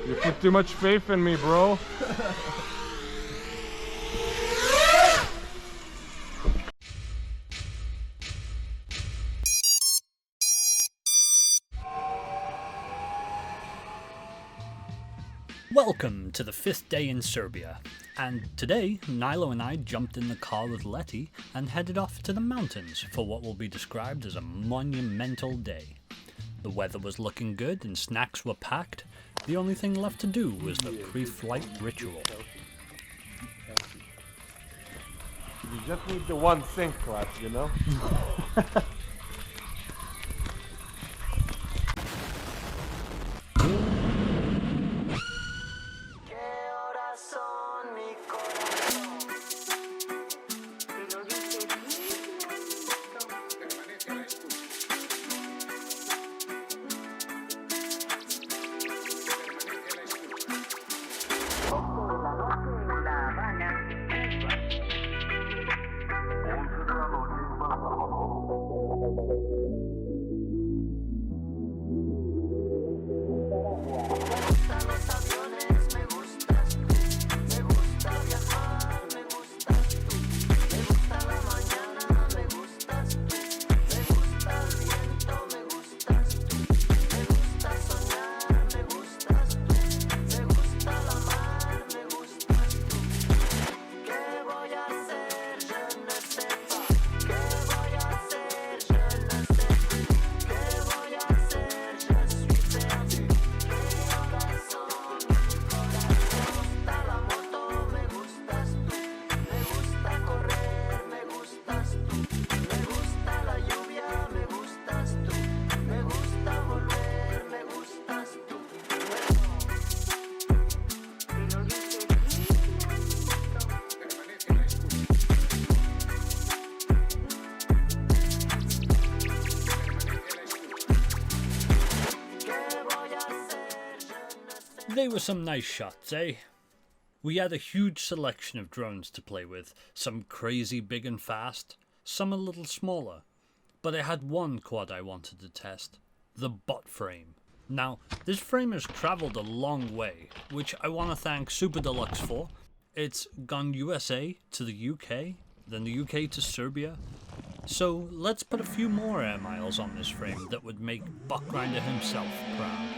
You put too much faith in me, bro. Welcome to the 5th day in Serbia, and today Nylo and I jumped in the car with Letty and headed off to the mountains for what will be described as a monumental day. The weather was looking good and snacks were packed. The only thing left to do was the pre-flight ritual. You just need the one sync clap, you know? They were some nice shots, eh? We had a huge selection of drones to play with, some crazy big and fast, some a little smaller. But I had one quad I wanted to test, the bot frame. Now, this frame has travelled a long way, which I want to thank Super Deluxe for. It's gone USA to the UK, then the UK to Serbia. So let's put a few more air miles on this frame that would make Buckgrinder himself proud.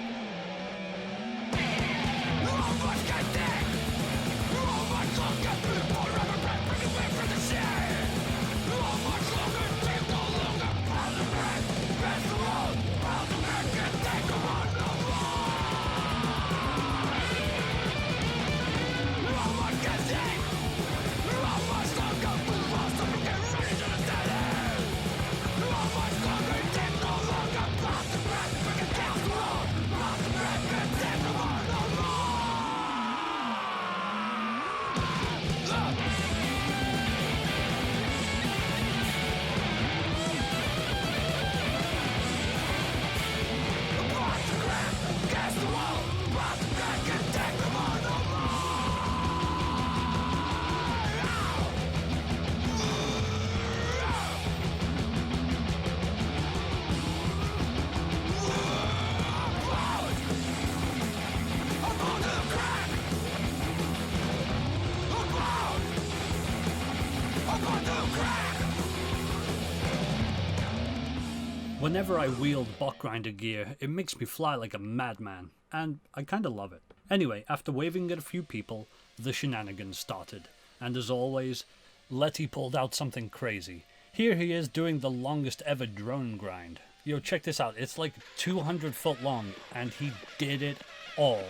Whenever I wield Buckgrinder gear, it makes me fly like a madman, and I kinda love it. Anyway, after waving at a few people, the shenanigans started, and as always, Letty pulled out something crazy. Here he is doing the longest ever drone grind. Yo, check this out, it's like 200 foot long, and he did it all.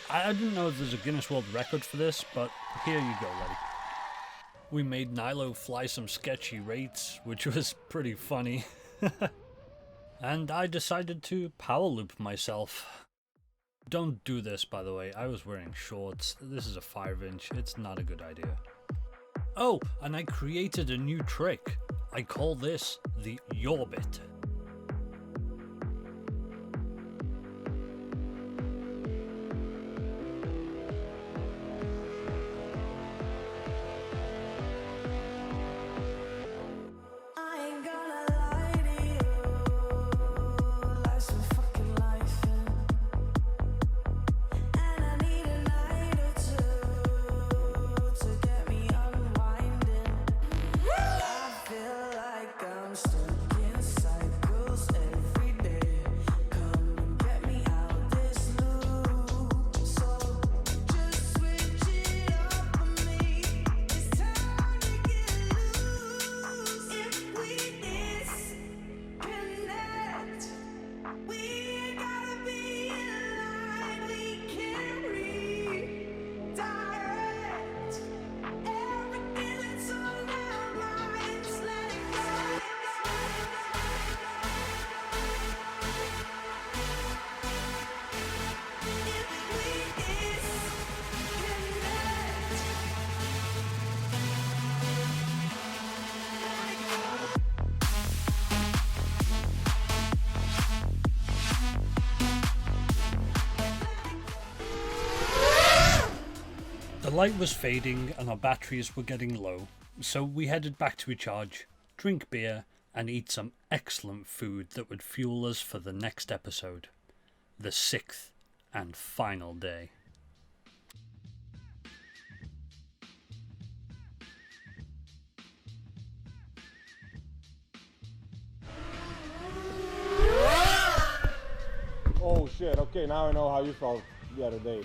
I didn't know if there's a Guinness World Record for this, but here you go, Letty. We made Nylo fly some sketchy rates, which was pretty funny. And I decided to power loop myself. Don't do this, by the way. I was wearing shorts. This is a 5-inch. It's not a good idea. Oh, and I created a new trick. I call this the Yorbit. The light was fading and our batteries were getting low, so we headed back to recharge, drink beer, and eat some excellent food that would fuel us for the next episode, the 6th and final day. Oh shit, okay, now I know how you felt the other day.